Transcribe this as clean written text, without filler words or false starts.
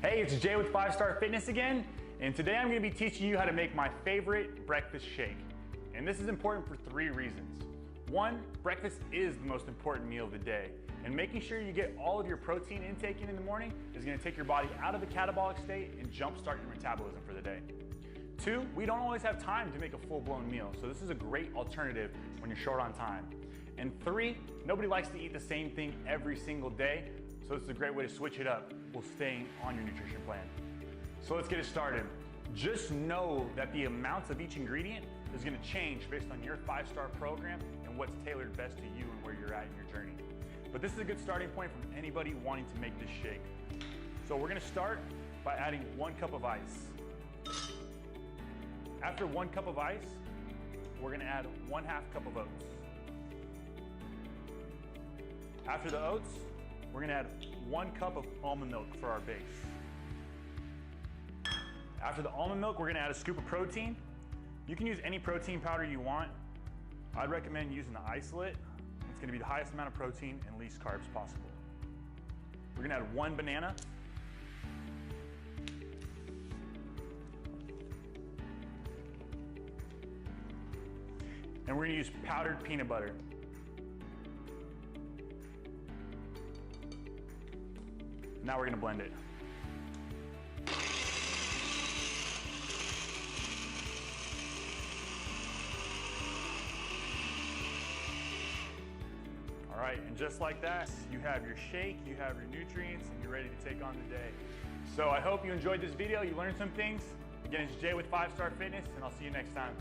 Hey, it's Jay with 5-Star Fitness again, and today I'm going to be teaching you how to make my favorite breakfast shake. And this is important for 3 reasons. 1, breakfast is the most important meal of the day, and making sure you get all of your protein intake in the morning is going to take your body out of the catabolic state and jumpstart your metabolism for the day. 2, we don't always have time to make a full-blown meal, so this is a great alternative when you're short on time. And 3, nobody likes to eat the same thing every single day, so this is a great way to switch it up while staying on your nutrition plan. So let's get it started. Just know that the amounts of each ingredient is going to change based on your 5-star program and what's tailored best to you and where you're at in your journey. But this is a good starting point for anybody wanting to make this shake. So we're going to start by adding 1 cup of ice. After 1 cup of ice, we're going to add 1/2 cup of oats. After the oats, we're going to add 1 cup of almond milk for our base. After the almond milk, we're going to add a scoop of protein. You can use any protein powder you want. I'd recommend using the isolate. It's going to be the highest amount of protein and least carbs possible. We're going to add 1 banana. And we're going to use powdered peanut butter. Now we're going to blend it. All right, and just like that, you have your shake, you have your nutrients, and you're ready to take on the day. So I hope you enjoyed this video, you learned some things. Again, it's Jay with 5-Star Fitness, and I'll see you next time.